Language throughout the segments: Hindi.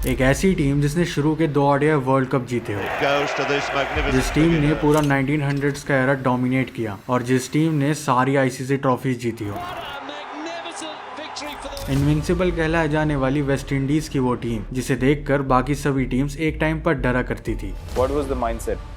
एक ऐसी टीम जिसने शुरू के 2 ODI वर्ल्ड कप जीते हो, जिस टीम ने पूरा 1900s का एरा डोमिनेट किया और जिस टीम ने सारी ICC ट्रॉफीज जीती हो। इनविंसिबल कहलाए जाने वाली वेस्ट इंडीज की वो टीम जिसे देखकर बाकी सभी टीम्स एक टाइम पर डरा करती थी। What was the mindset?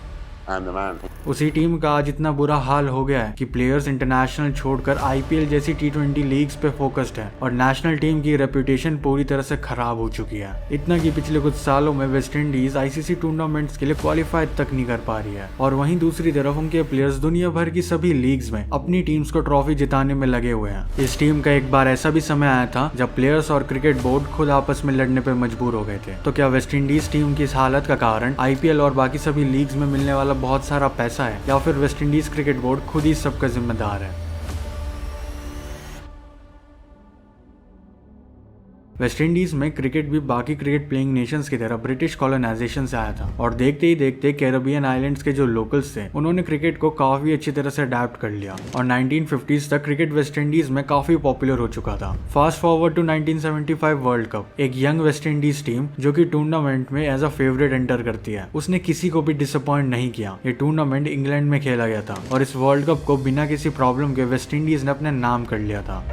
I'm the man. उसी टीम का आज इतना बुरा हाल हो गया है कि प्लेयर्स इंटरनेशनल छोड़कर IPL जैसी T20 लीग्स पे फोकस्ड है और नेशनल टीम की रेपुटेशन पूरी तरह से खराब हो चुकी है। इतना कि पिछले कुछ सालों में वेस्ट इंडीज ICC टूर्नामेंट्स के लिए क्वालिफाई तक नहीं कर पा रही है और वहीं दूसरी तरफ उनके प्लेयर्स दुनिया भर की सभी लीग्स में अपनी टीम्स को ट्रॉफी जिताने में लगे हुए हैं। इस टीम का एक बार ऐसा भी समय आया था जब प्लेयर्स और क्रिकेट बोर्ड खुद आपस में लड़ने पर मजबूर हो गए थे। तो क्या वेस्ट इंडीज टीम की इस हालत का कारण IPL और बाकी सभी लीग्स में मिलने वाला बहुत सारा पैसा है या फिर वेस्ट इंडीज क्रिकेट बोर्ड खुद ही सबका जिम्मेदार है? वेस्ट इंडीज में क्रिकेट भी बाकी क्रिकेट प्लेइंग नेशंस की तरह ब्रिटिश कॉलोनाइजेशन से आया था और देखते ही देखते कैरेबियन आइलैंड्स के जो लोकल्स थे उन्होंने क्रिकेट को काफी अच्छी तरह से अडेप्ट कर लिया और 1950s तक क्रिकेट वेस्ट इंडीज में काफी पॉपुलर हो चुका था। Fast forward to 1975 world cup, एक यंग वेस्ट इंडीज टीम जो कि टूर्नामेंट में एज अ फेवरेट एंटर करती है, उसने किसी को भी डिसअपॉइंट नहीं किया। ये टूर्नामेंट इंग्लैंड में खेला गया था और इस वर्ल्ड कप को बिना किसी प्रॉब्लम के वेस्ट इंडीज ने अपने नाम कर लिया था।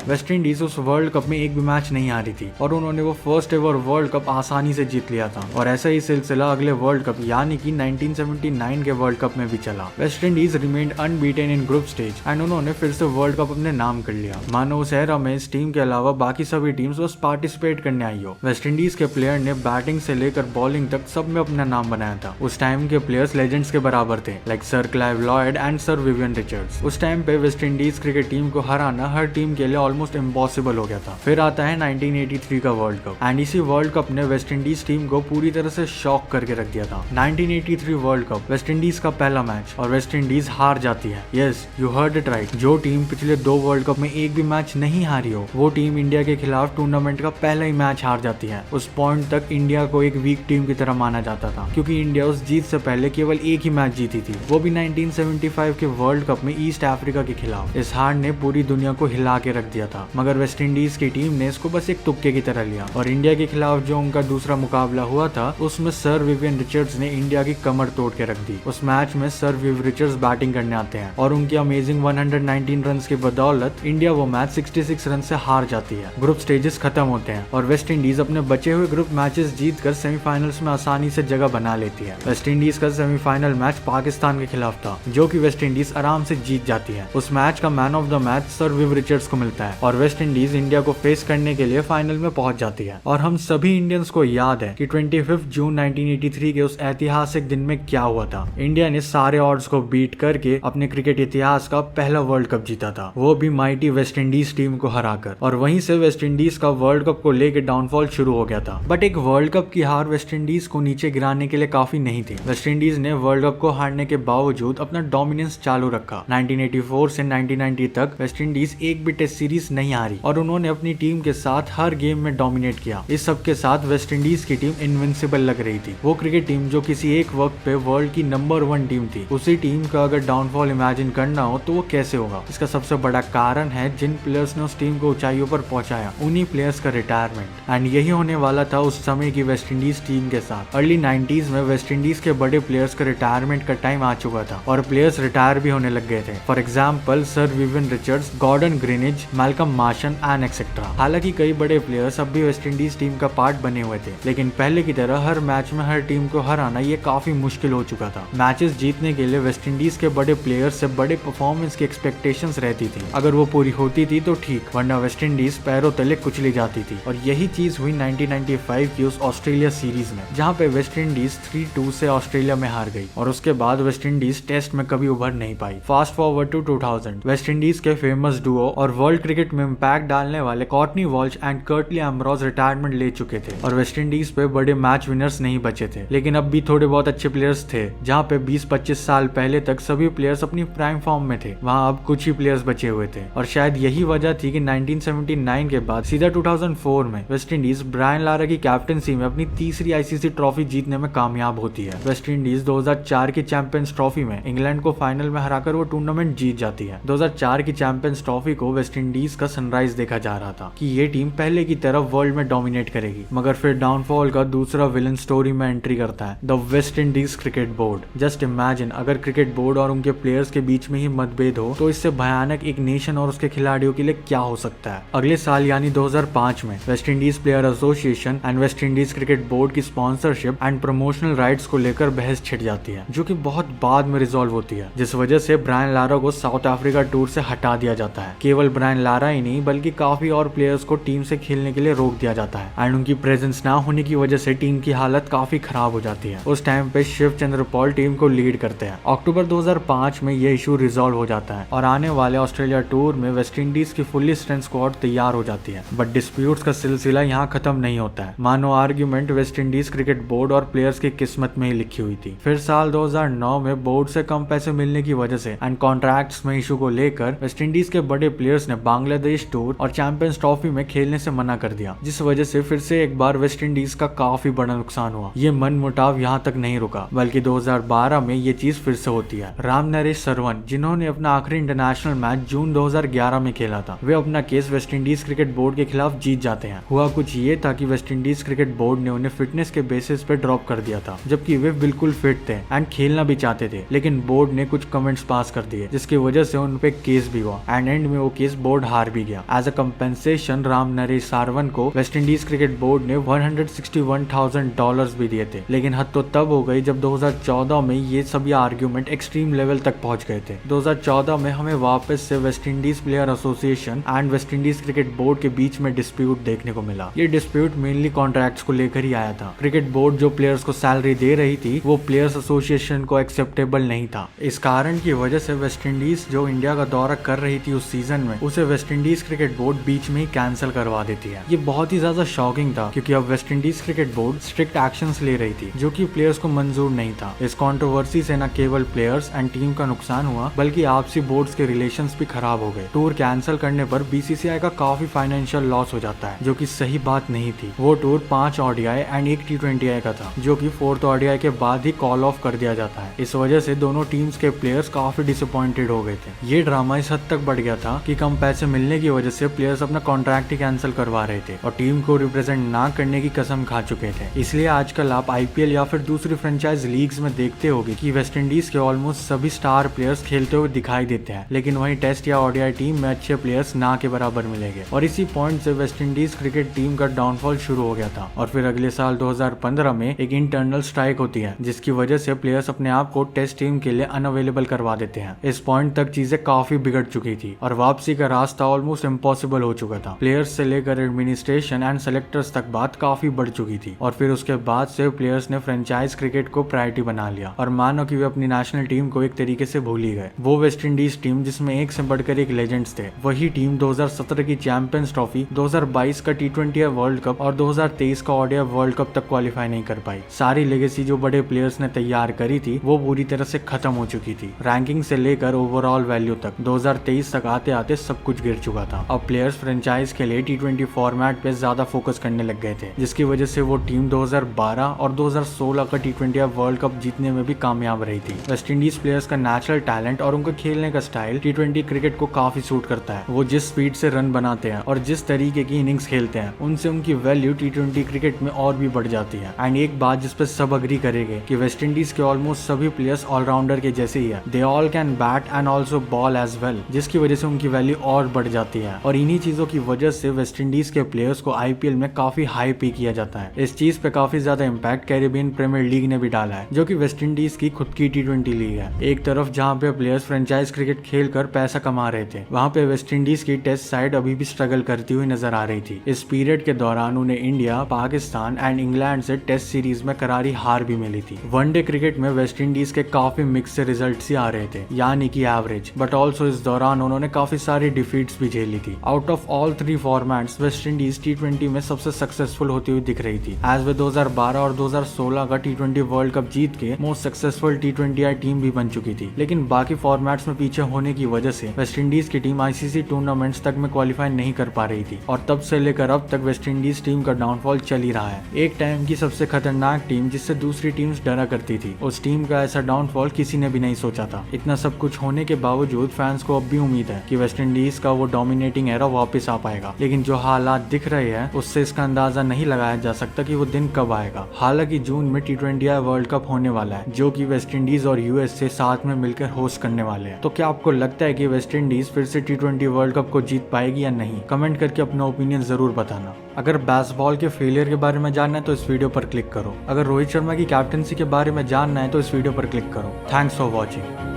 वेस्ट इंडीज उस वर्ल्ड कप में एक भी मैच नहीं हारी थी और उन्होंने वो फर्स्ट एवर वर्ल्ड कप आसानी से जीत लिया था और ऐसा ही सिलसिला अगले वर्ल्ड कप यानी कि 1979 के वर्ल्ड कप में भी चला। West Indies remained unbeaten in group stage and उन्होंने फिर से वर्ल्ड कप अपने नाम कर लिया। मानो उस एरा में इस टीम के अलावा बाकी सभी टीम्स बस पार्टिसिपेट करने आई हो। वेस्ट इंडीज के प्लेयर ने बैटिंग से लेकर बॉलिंग तक सब में अपना नाम बनाया था। उस टाइम के प्लेयर्स लेजेंड्स के बराबर थे, like sir Clive Lloyd and sir Vivian Richards. उस टाइम पे वेस्ट इंडीज क्रिकेट टीम को हराना हर टीम के लिए ऑलमोस्ट इम्पॉसिबल हो गया था। फिर आता है 1983 का वर्ल्ड कप एंड इसी वर्ल्ड कप ने वेस्ट इंडीज टीम को पूरी तरह से शॉक करके रख दिया था। 1983 वर्ल्ड कप, वेस्ट इंडीज का पहला मैच और वेस्ट इंडीज हार जाती है। Yes, you heard it right. जो टीम पिछले 2 वर्ल्ड कप में एक भी मैच नहीं हारी हो, वो टीम इंडिया के खिलाफ टूर्नामेंट का पहला ही मैच हार जाती है। उस पॉइंट तक इंडिया को एक वीक टीम की तरह माना जाता था क्योंकि इंडिया उस जीत से पहले केवल एक ही मैच जीती थी, वो भी 1975 के वर्ल्ड कप में ईस्ट अफ्रीका के खिलाफ। इस हार ने पूरी दुनिया को हिला के रख दिया था, मगर वेस्ट इंडीज की टीम ने इसको बस एक तुक्के की तरह लिया और इंडिया के खिलाफ जो उनका दूसरा मुकाबला हुआ था उसमें सर विवियन रिचर्ड्स ने इंडिया की कमर तोड़ के रख दी। उस मैच में सर विव रिचर्ड्स बैटिंग करने आते हैं और उनकी अमेजिंग 119 रन की बदौलत इंडिया वो मैच 66 रन से हार जाती है। ग्रुप स्टेजेस खत्म होते हैं और वेस्ट इंडीज अपने बचे हुए ग्रुप मैचेस जीतकर सेमीफाइनल्स में आसानी से जगह बना लेती है। वेस्ट इंडीज का सेमीफाइनल मैच पाकिस्तान के खिलाफ था जो कि वेस्ट इंडीज आराम से जीत जाती है। उस मैच का man of the match sir Viv Richards को मिलता है और वेस्ट इंडीज इंडिया को फेस करने के लिए फाइनल में पहुंच जाती है। और हम सभी इंडियंस को याद है कि 25 जून 1983 के उस ऐतिहासिक दिन में क्या हुआ था। इंडिया ने सारे ऑड्स को बीट करके अपने क्रिकेट इतिहास का पहला वर्ल्ड कप जीता था, वो भी माइटी वेस्ट इंडीज टीम को हराकर। और वहीं से वेस्ट इंडीज का वर्ल्ड कप को लेकर डाउनफॉल शुरू हो गया था। बट एक वर्ल्ड कप की हार वेस्ट इंडीज को नीचे गिराने के लिए काफी नहीं थी। वेस्ट इंडीज ने वर्ल्ड कप को हारने के बावजूद अपना डोमिनेंस चालू रखा। 1984 से 1990 तक वेस्ट इंडीज एक भी टेस्ट सीरीज नहीं हारी और उन्होंने अपनी टीम के साथ हर गेम में डोमिनेट किया। इस सब के साथ वेस्ट इंडीज की टीम इनविंसिबल लग रही थी। वो क्रिकेट टीम जो किसी एक वक्त पे वर्ल्ड की नंबर 1 टीम थी, उसी टीम का अगर डाउनफॉल इमेजिन करना हो तो वो कैसे होगा? इसका सबसे बड़ा कारण है जिन प्लेयर्स ने उस टीम को ऊंचाइयों पर पहुंचाया, उन्हीं प्लेयर्स का रिटायरमेंट। एंड यही होने वाला था उस समय की वेस्ट इंडीज टीम के साथ। अर्ली 90s में वेस्ट इंडीज के बड़े प्लेयर्स का रिटायरमेंट का टाइम आ चुका था और प्लेयर्स रिटायर भी होने लग गए थे। For example sir Vivian Richards, Gordon Greenidge, Malcolm Marshall and et cetera. हालांकि कई बड़े प्लेयर्स अब भी वेस्ट इंडीज टीम का पार्ट बने हुए थे, लेकिन पहले की तरह हर मैच में हर टीम को हराना ये काफी मुश्किल हो चुका था। मैचेस जीतने के लिए वेस्ट इंडीज के बड़े प्लेयर्स से बड़े परफॉर्मेंस की एक्सपेक्टेशंस रहती थी। अगर वो पूरी होती थी तो ठीक, वरना वेस्ट इंडीज पैरों तले कुचली जाती थी। और यही चीज हुई 1995 की उस ऑस्ट्रेलिया सीरीज में, जहाँ पे वेस्ट इंडीज 3-2 से ऑस्ट्रेलिया में हार गई और उसके बाद वेस्ट इंडीज टेस्ट में कभी उभर नहीं पाई। Fast forward to 2000, West Indies के फेमस डुओ और वर्ल्ड क्रिकेट क्रिकेट में इम्पैक्ट डालने वाले Courtney Walsh and Curtly Ambrose retirement ले चुके थे और वेस्ट इंडीज पे बड़े मैच विनर्स नहीं बचे थे, लेकिन अब भी थोड़े बहुत अच्छे प्लेयर्स थे। जहाँ पे 20-25 साल पहले तक सभी प्लेयर्स अपनी प्राइम फॉर्म में थे, वहाँ अब कुछ ही प्लेयर्स बचे हुए थे और शायद यही वजह थी कि 1979 के बाद सीधा 2004 में वेस्ट इंडीज ब्रायन लारा की कैप्टनसी में अपनी तीसरी आईसीसी ट्रॉफी जीतने में कामयाब होती है। वेस्ट इंडीज 2004 की चैंपियंस ट्रॉफी में इंग्लैंड को फाइनल में हराकर वो टूर्नामेंट जीत जाती है। 2004 की चैंपियंस ट्रॉफी को वेस्ट इंडीज का सनराइज देखा जा रहा था कि ये टीम पहले की तरह वर्ल्ड में डोमिनेट करेगी, मगर फिर डाउनफॉल का दूसरा विलन स्टोरी में एंट्री करता है, the West Indies cricket board. Just imagine, अगर क्रिकेट बोर्ड और उनके प्लेयर्स के बीच में ही मतभेद हो तो इससे भयानक एक नेशन और उसके खिलाड़ियों के लिए क्या हो सकता है। अगले साल यानी 2005 में West Indies player association and West Indies cricket board की स्पॉन्सरशिप एंड प्रमोशनल राइट्स को लेकर बहस छिड़ जाती है, जो कि बहुत बाद में रिजॉल्व होती है, जिस वजह से ब्रायन लारा को साउथ अफ्रीका टूर से हटा दिया जाता है। केवल ब्रायन लारा ही नहीं बल्कि काफी और प्लेयर्स को टीम से खेलने के लिए रोक दिया जाता है एंड उनकी प्रेजेंस ना होने की वजह से टीम की हालत काफी खराब हो जाती है। उस टाइम पे शिव चंद्र पॉल टीम को लीड करते हैं। अक्टूबर 2005 में ये इशू रिजॉल्व हो जाता है और आने वाले ऑस्ट्रेलिया टूर में वेस्ट इंडीज की फुल्ली स्ट्रेंथ स्क्वाड तैयार हो जाती है। बट डिस्प्यूट्स का सिलसिला यहाँ खत्म नहीं होता है। मानो argument West Indies cricket board और प्लेयर्स की किस्मत में ही लिखी हुई थी। फिर साल 2009 में बोर्ड से कम पैसे मिलने की वजह से एंड कॉन्ट्रैक्ट्स में इशू को लेकर वेस्ट इंडीज के बड़े प्लेयर्स ने बांग्लादेश टूर और चैंपियंस ट्रॉफी में खेलने से मना कर दिया, जिस वजह से फिर से एक बार वेस्ट इंडीज का काफी बड़ा नुकसान हुआ। ये मनमुटाव यहाँ तक नहीं रुका, बल्कि 2012 में ये चीज फिर से होती है। राम नरेश सरवन, जिन्होंने अपना आखिरी इंटरनेशनल मैच जून 2011 में खेला था, वे अपना case West Indies cricket board के खिलाफ जीत जाते हैं। हुआ कुछ ये था कि वेस्ट इंडीज क्रिकेट बोर्ड ने उन्हें फिटनेस के बेसिस पे ड्रॉप कर दिया था, जबकि वे बिल्कुल फिट थे एंड खेलना भी चाहते थे, लेकिन बोर्ड ने कुछ कमेंट्स पास कर दिए, जिसकी वजह से उन पे केस भी हुआ एंड एंड में वो केस बोर्ड हार भी गया। As a compensation Ram Naresh Sarwan को वेस्ट इंडीज क्रिकेट बोर्ड ने $161,000 भी दिए थे, लेकिन हद तो तब हो गई जब 2014 में ये सभी आर्ग्यूमेंट एक्सट्रीम लेवल तक पहुंच गए थे। 2014 में हमें वापस से West Indies player association and West Indies cricket board के बीच में डिस्प्यूट देखने को मिला। ये डिस्प्यूट मेनली कॉन्ट्रैक्ट्स को लेकर ही आया था। क्रिकेट बोर्ड जो प्लेयर्स को सैलरी दे रही थी वो प्लेयर्स एसोसिएशन को एक्सेप्टेबल नहीं था। इस कारण की वजह से वेस्ट इंडीज जो इंडिया का दौरा कर रही थी उस सीजन में, उसे वेस्ट इंडीज क्रिकेट बोर्ड बीच में ही कैंसिल करवा देती है। ये बहुत ही ज्यादा शॉकिंग था, क्योंकि अब West Indies cricket board strict actions ले रही थी, जो कि प्लेयर्स को मंजूर नहीं था। इस कंट्रोवर्सी से न केवल प्लेयर्स एंड टीम का नुकसान हुआ, बल्कि आपसी बोर्ड्स के रिलेशंस भी खराब हो गए। टूर कैंसिल करने पर बीसीसीआई का काफी फाइनेंशियल लॉस हो जाता है, जो कि सही बात नहीं थी। वो टूर 5 ओडीआई एंड 1 T20I का था, जो कि 4th ODI के बाद ही कॉल ऑफ कर दिया जाता है। इस वजह से दोनों टीम्स के प्लेयर्स काफी डिसअपॉइंटेड हो गए थे। ये ड्रामा इस हद तक बढ़ गया था कि कम पैसे मिलने की वजह से प्लेयर्स अपना कॉन्ट्रैक्ट ही कैंसिल करवा रहे थे और टीम को रिप्रेजेंट ना करने की कसम खा चुके थे। इसलिए आजकल आप IPL या फिर दूसरी फ्रेंचाइज लीग्स में देखते होगे कि वेस्ट इंडीज के ऑलमोस्ट सभी स्टार प्लेयर्स खेलते हुए दिखाई देते हैं, लेकिन वहीं टेस्ट या ODI टीम में अच्छे प्लेयर्स ना के बराबर मिलेंगे। और इसी पॉइंट से वेस्ट इंडीज क्रिकेट टीम का डाउनफॉल शुरू हो गया था। और फिर अगले साल 2015 में एक इंटरनल स्ट्राइक होती है, जिसकी वजह से प्लेयर्स अपने आप को टेस्ट टीम के लिए अनअवेलेबल करवा देते हैं। इस पॉइंट तक चीजें काफी बिगड़ चुकी थी और वापसी का रास्ता ऑलमोस्ट इम्पॉसिबल हो चुका था। प्लेयर्स से लेकर एडमिनिस्ट्रेशन एंड सेलेक्टर्स तक बात काफी बढ़ चुकी थी और फिर उसके बाद से प्लेयर्स ने फ्रेंचाइज क्रिकेट को प्रायोरिटी बना लिया और मानो कि वे अपनी नेशनल टीम को एक तरीके से भूल ही गए। वो वेस्ट इंडीज टीम जिसमें एक से बढ़कर एक लेजेंड्स थे, वही टीम 2017 की चैंपियंस ट्रॉफी, 2022 का T20I वर्ल्ड कप और 2023 का ODI वर्ल्ड कप तक क्वालिफाई नहीं कर पाई। सारी लेगेसी जो बड़े प्लेयर्स ने तैयार करी थी वो पूरी तरह से खत्म हो चुकी थी। रैंकिंग से लेकर ओवरऑल वैल्यू तक 2023 तक आते आते सब कुछ गिर चुका था। अब प्लेयर्स फ्रेंचाइज के लिए T20 फॉर्मेट पे ज्यादा फोकस करने लग गए थे, जिसकी वजह से वो टीम 2012 और 2016 का T20I वर्ल्ड कप जीतने में भी कामयाब रही थी। वेस्ट इंडीज प्लेयर्स का नेचुरल टैलेंट और उनके खेलने का स्टाइल T20 क्रिकेट को काफी सूट करता है। वो जिस स्पीड से रन बनाते हैं और जिस तरीके की इनिंग्स खेलते हैं, उनसे उनकी वैल्यू T20 क्रिकेट में और भी बढ़ जाती है। एंड एक बात जिस पे सब अग्री करेंगे कि वेस्ट इंडीज के ऑलमोस्ट सभी प्लेयर्स ऑलराउंडर के जैसे ही है। They all can bat and also bowl as well, जिसकी वजह से उनकी वैल्यू और बढ़ जाती है। और इन्हीं चीजों की वजह से वेस्ट इंडीज के प्लेयर्स को IPL में काफी हाई पे किया जाता है। इस चीज पे काफी ज्यादा इम्पैक्ट कैरेबियन प्रीमियर लीग ने भी डाला है, जो कि वेस्ट इंडीज की खुद की T20 लीग है। एक तरफ जहाँ पे प्लेयर्स फ्रेंचाइज क्रिकेट खेल कर पैसा कमा रहे थे, वहाँ पे वेस्ट इंडीज की टेस्ट साइड अभी भी स्ट्रगल करती हुई नजर आ रही थी। इस पीरियड के दौरान उन्हें इंडिया, पाकिस्तान एंड इंग्लैंड से टेस्ट सीरीज में करारी हार भी मिली थी। वनडे क्रिकेट में वेस्ट इंडीज के काफी मिक्स से रिजल्ट्स ही आ रहे थे, यानी कि एवरेज, बट ऑल्सो इस दौरान उन्होंने काफी सारी डिफीट डिफीट्स भी झेली थी। Out of all 3 formats West Indies T20 में सबसे सक्सेसफुल होती हुई दिख रही थी, एज वे 2012 और 2016 का T20 वर्ल्ड कप जीत के मोस्ट सक्सेसफुल T20I टीम भी बन चुकी थी। लेकिन बाकी फॉर्मेट्स में पीछे होने की वजह से वेस्ट इंडीज की टीम ICC टूर्नामेंट्स तक में क्वालिफाई नहीं कर पा रही थी और तब से लेकर अब तक वेस्ट इंडीज टीम का डाउनफॉल चल ही रहा है। एक टाइम की सबसे खतरनाक टीम जिससे दूसरी टीम्स डरा करती थी, उस टीम का ऐसा डाउनफॉल किसी ने भी नहीं सोचा था। इतना सब कुछ होने के बावजूद फैंस को अब भी उम्मीद है कि वेस्ट इंडीज का वो डोमिनेटिंग एरा वापस आ पाएगा, लेकिन जो हालात दिख रहे हैं उससे इसका अंदाजा नहीं लगाया जा सकता कि वो दिन कब आएगा। हालांकि जून में T20I वर्ल्ड कप होने वाला है, जो कि वेस्ट इंडीज और US से साथ में मिलकर होस्ट करने वाले हैं। तो क्या आपको लगता है कि वेस्ट इंडीज फिर से T20 वर्ल्ड कप को जीत पाएगी या नहीं? कमेंट करके अपना ओपिनियन जरूर बताना। अगर बेसबॉल के फेलियर के बारे में जानना है तो इस वीडियो पर क्लिक करो। अगर रोहित शर्मा की कैप्टनसी के बारे में जानना है तो इस वीडियो पर क्लिक करो। Thanks for watching.